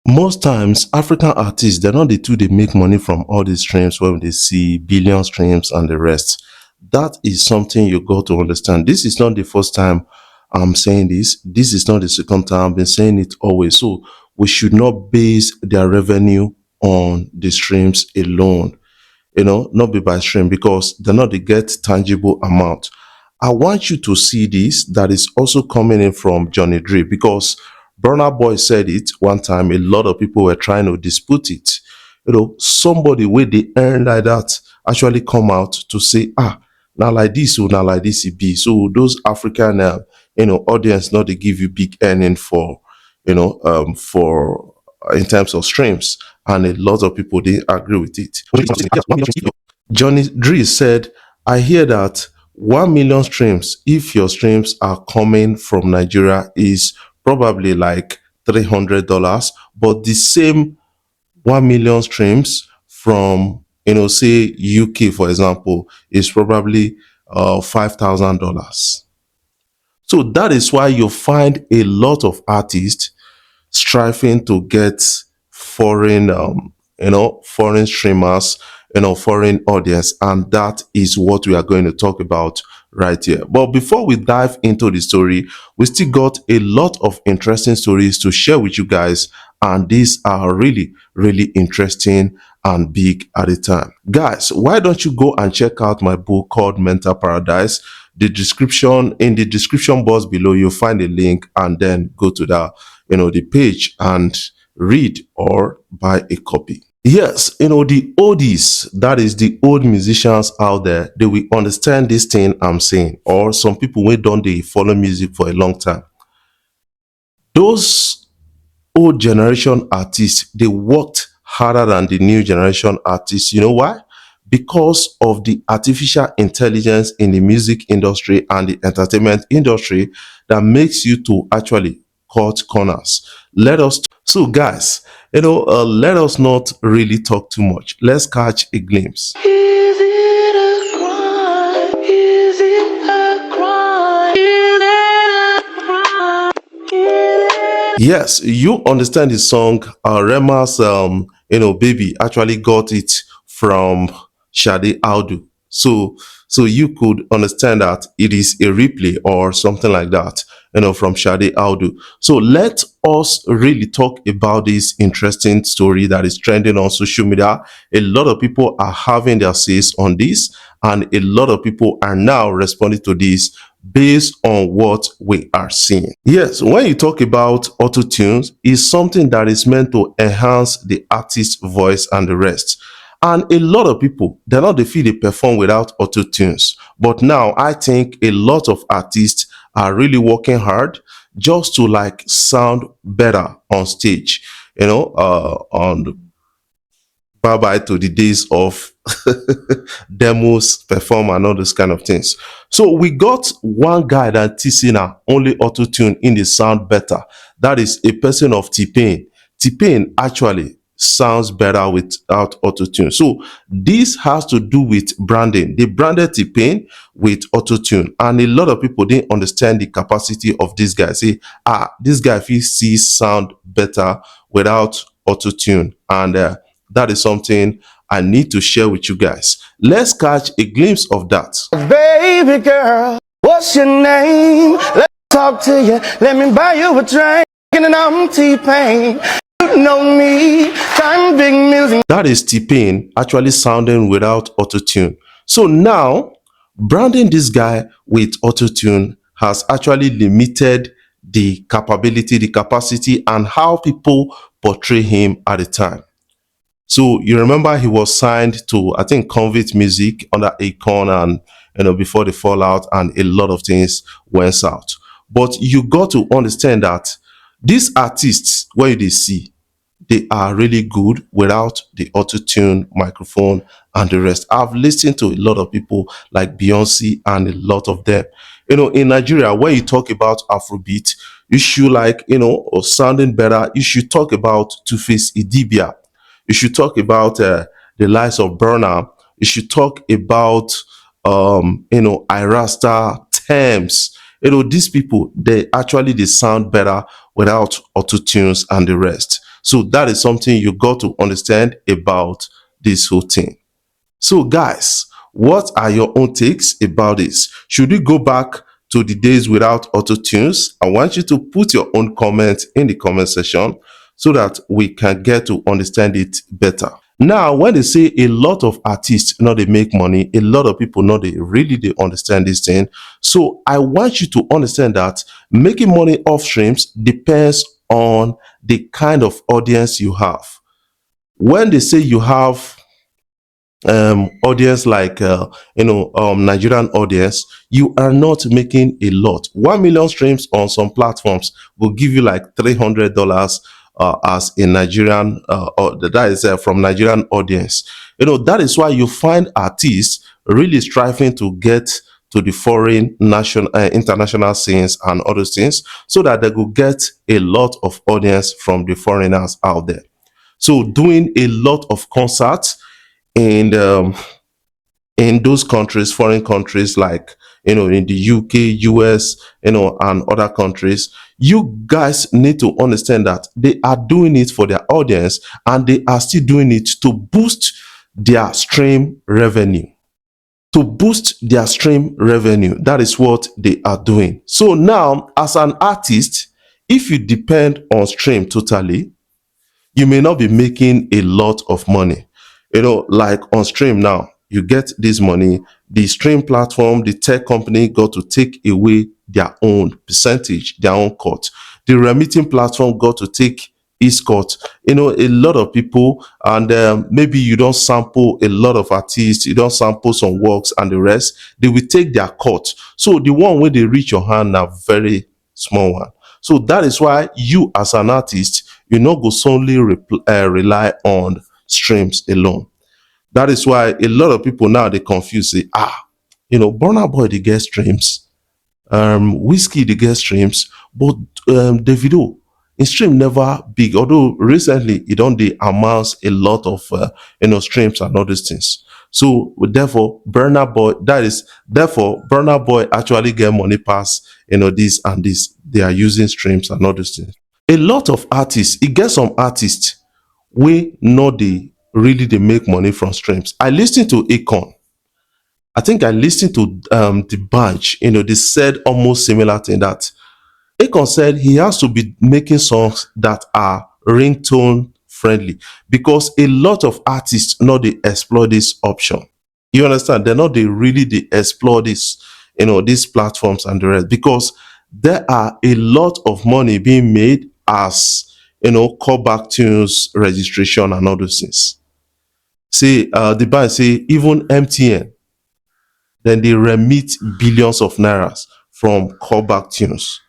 Most times African artists, they're not the two they make money from all these streams when they see billion streams and the rest. That is something you got to understand. This is not the first time I'm saying this. This is not the second time. I've been saying it always. So we should not base their revenue on the streams alone, not be by stream, because they're not the get tangible amount. I want you to see this that is also coming in from Johnny Dre, because Burna Boy said it one time. A lot of people were trying to dispute it. Somebody where they earn like that actually come out to say, now like this, or now like this it be. So those African, audience, not they give you big earning for, for in terms of streams, and a lot of people didn't agree with it. Johnny Dre said, I hear that 1 million streams, if your streams are coming from Nigeria, is probably like $300, but the same 1 million streams from, say UK, for example, is probably $5,000. So that is why you find a lot of artists striving to get foreign foreign streamers, foreign audience, and that is what we are going to talk about right here. But before we dive into the story, we still got a lot of interesting stories to share with you guys, and these are really really interesting and big at the time. Guys, why don't you go and check out my book called Mental Paradise? In the description box below, you'll find a link, and then go to the page and read or buy a copy. Yes, the oldies, that is the old musicians out there, they will understand this thing I'm saying, or some people who don't they follow music for a long time. Those old generation artists, they worked harder than the new generation artists. You know why? Because of the artificial intelligence in the music industry and the entertainment industry that makes you to actually cut corners. So guys, let us not really talk too much. Let's catch a glimpse. Is it a crime? Is it a crime? Is it a crime? Yes, you understand the song. Rema's baby actually got it from Sade Audu. So you could understand that it is a replay or something like that, from Sade Audu. So let us really talk about this interesting story that is trending on social media. A lot of people are having their says on this, and a lot of people are now responding to this based on what we are seeing. Yes, when you talk about auto-tunes, it's something that is meant to enhance the artist's voice and the rest. And a lot of people, they're not the feel they perform without auto-tunes. But now I think a lot of artists are really working hard just to like sound better on stage, on bye bye to the days of demos, perform, and all those kind of things. So we got one guy that Tisina only auto tune in the sound better. That is a person of T-Pain. T-Pain actually sounds better without auto tune. So this has to do with branding. They branded T-Pain with auto tune, and a lot of people didn't understand the capacity of this guy. Say, this guy if he sees sound better without auto tune, and that is something I need to share with you guys. Let's catch a glimpse of that. Baby girl, what's your name? Let's talk to you. Let me buy you a drink, and I'm T-Pain. You know me, time big music. That is T-Pain actually sounding without auto-tune. So now, branding this guy with auto-tune has actually limited the capability, the capacity, and how people portray him at the time. So you remember he was signed to, I think, Convict Music under Akon, and before the fallout, and a lot of things went out. But you got to understand that these artists, where they see, they are really good without the auto-tune, microphone, and the rest. I've listened to a lot of people like Beyonce and a lot of them. In Nigeria, when you talk about Afrobeat, you should or sounding better, you should talk about Two-Face Idibia. You should talk about the likes of Burna. You should talk about Irasta, Thames. These people, they sound better without auto-tunes and the rest. So that is something you got to understand about this whole thing. So, guys, what are your own takes about this? Should we go back to the days without auto tunes? I want you to put your own comments in the comment section so that we can get to understand it better. Now, when they say a lot of artists know they make money, a lot of people know they understand this thing. So I want you to understand that making money off streams depends on the kind of audience you have. When they say you have audience like Nigerian audience, you are not making a lot. 1 million streams on some platforms will give you like $300 as a Nigerian or that is from Nigerian audience. That is why you find artists really striving to get to the foreign national international scenes and other things so that they will get a lot of audience from the foreigners out there. So doing a lot of concerts and in those countries, foreign countries like in the UK, US, and other countries, you guys need to understand that they are doing it for their audience and they are still doing it to boost their stream revenue. To boost their stream revenue. That is what they are doing. So now, as an artist, if you depend on stream totally, you may not be making a lot of money. Like on stream now, you get this money, the stream platform, the tech company got to take away their own percentage, their own cut. The remitting platform got to take its cut. A lot of people, and maybe you don't sample a lot of artists, you don't sample some works and the rest, they will take their cut. So the one where they reach your hand are very small one. So that is why you as an artist, you not go solely rely on streams alone. That is why a lot of people now they confuse say, Burna Boy they get streams, Wizkid they get streams, but Davido in stream never big. Although recently he don't they amass a lot of streams and all these things. So therefore, Burna Boy actually get money pass this and this. They are using streams and all these things. A lot of artists, e get some artists wey no dey really dey make money from streams. I lis ten to Akon. I think I lis ten to the bunch. They said almost similar thing that Akon said he has to be making songs that are ringtone friendly because a lot of artists no dey explore this option. You understand? They're not they really they explore this, these platforms and the rest because there are a lot of money being made as callback tunes registration and all those things. See, the band say even MTN, then they remit billions of nairas from callback tunes.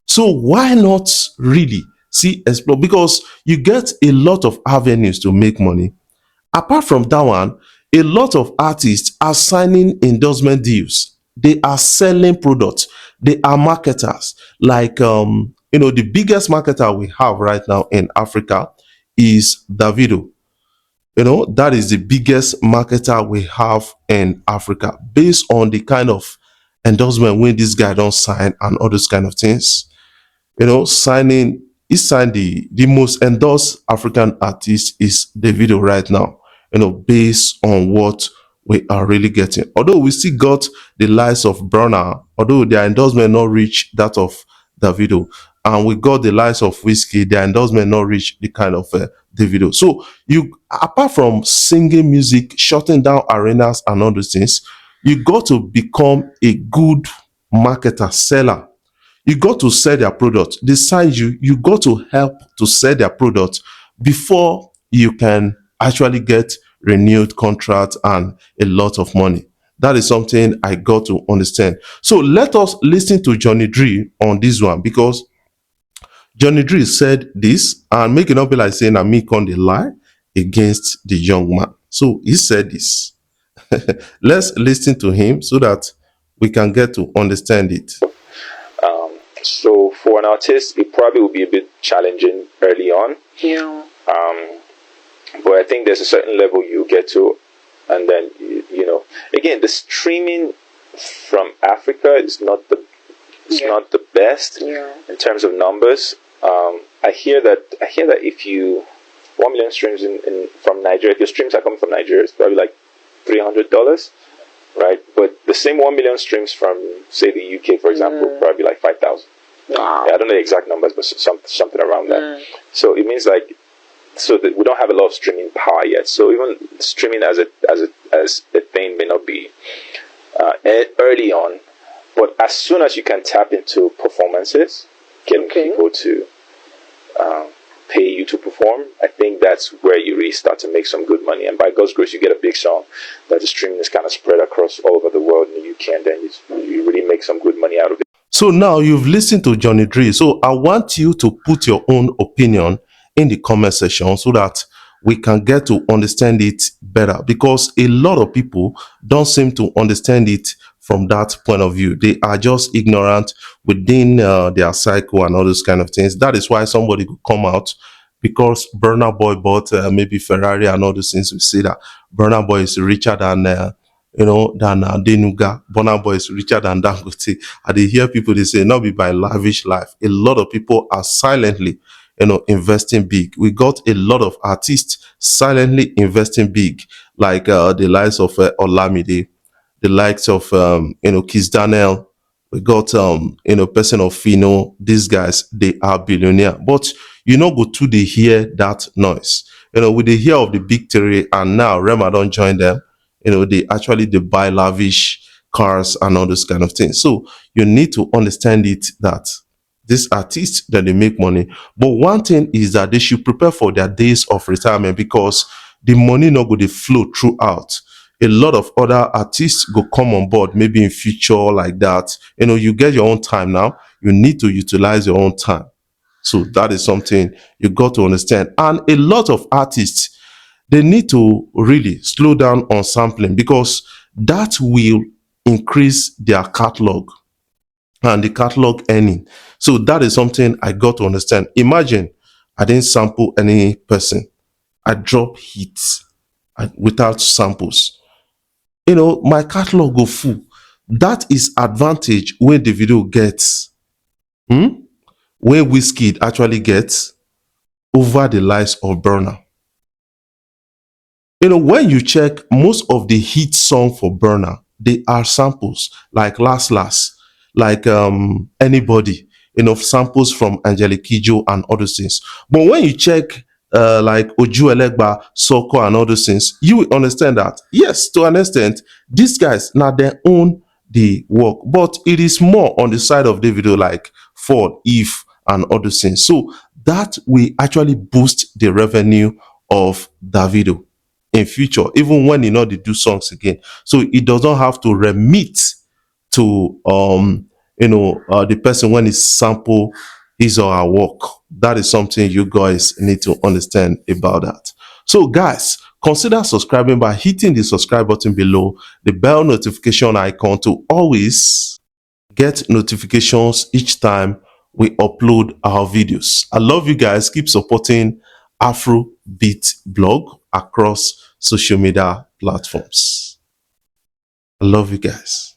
So why not really see explore? Because you get a lot of avenues to make money. Apart from that one, a lot of artists are signing endorsement deals. They are selling products. They are marketers. Like the biggest marketer we have right now in Africa is Davido. That is the biggest marketer we have in Africa based on the kind of endorsement when this guy don't sign and all those kind of things. Signing, he signed the most endorsed African artist is Davido right now, based on what we are really getting. Although we still got the likes of Burna, although their endorsement not reach that of Davido, and we got the likes of Wizkid, their endorsement not reach the kind of Davido. So you, apart from singing music, shutting down arenas and all those things, you got to become a good marketer, seller. You got to sell their product. They sign you, you got to help to sell their product before you can actually get renewed contract and a lot of money. That is something I got to understand. So let us listen to Johnny Dree on this one because Johnny Dree said this and make it not be like saying that me con dey lie against the young man. So he said this. Let's listen to him so that we can get to understand it. So for an artist, it probably will be a bit challenging early on. Yeah. But I think there's a certain level you get to, and then again, the streaming from Africa is not the not the best Yeah. in terms of numbers. I hear that if you 1 million streams in from Nigeria, if your streams are coming from Nigeria, it's probably like $300, right? But the same 1 million streams from say the UK, for example, probably like 5,000. Wow. Yeah, I don't know the exact numbers, but something around that. So it means like we don't have a lot of streaming power yet. So even streaming as a thing may not be early on, but as soon as you can tap into performances, getting people to pay you to perform, I think that's where you really start to make some good money. And by God's grace, you get a big song that the streaming is kind of spread across all over the world in the UK, and then you really make some good money out of it. So now you've listened to Johnny Dree. So I want you to put your own opinion in the comment section so that we can get to understand it better, because a lot of people don't seem to understand it from that point of view. They are just ignorant within their cycle and all those kind of things. That is why somebody could come out, because Burna Boy bought maybe Ferrari and all those things. We see that Burna Boy is richer than than Denuga. Burna Boy is richer than Dangote. And they hear people, they say, not be by lavish life. A lot of people are silently, investing big. We got a lot of artists silently investing big, like the likes of Olamide, the likes of Kiss Daniel. We got person of Fino. These guys, they are billionaire, but go to the hear that noise. With the hear of the big three, and now Rema don't join them. They buy lavish cars and all those kind of things. So you need to understand it that these artists, that they make money. But one thing is that they should prepare for their days of retirement, because the money not going to flow throughout. A lot of other artists go come on board maybe in future like that. You get your own time now. You need to utilize your own time. So that is something you got to understand. And a lot of artists, they need to really slow down on sampling, because that will increase their catalog and the catalog earning. So that is something I got to understand. Imagine I didn't sample any person. I drop hits without samples. My catalog go full. That is advantage when the video gets, when Wizkid actually gets over the likes of Burna. When you check most of the hit song for Burna, they are samples like Last Last, like Anybody, samples from Angelique Kidjo and other things. But when you check like Oju Elegba, Soko and other things, you will understand that, yes, to an extent, these guys, now they own the work, but it is more on the side of Davido, like Ford, If, and other things. So that will actually boost the revenue of Davido in future, even when they do songs again. So it doesn't have to remit to the person when he sample his or her work. That is something you guys need to understand about that. So guys, consider subscribing by hitting the subscribe button below, the bell notification icon, to always get notifications each time we upload our videos. I love you guys. Keep supporting Afrobeat blog across social media platforms. I love you guys.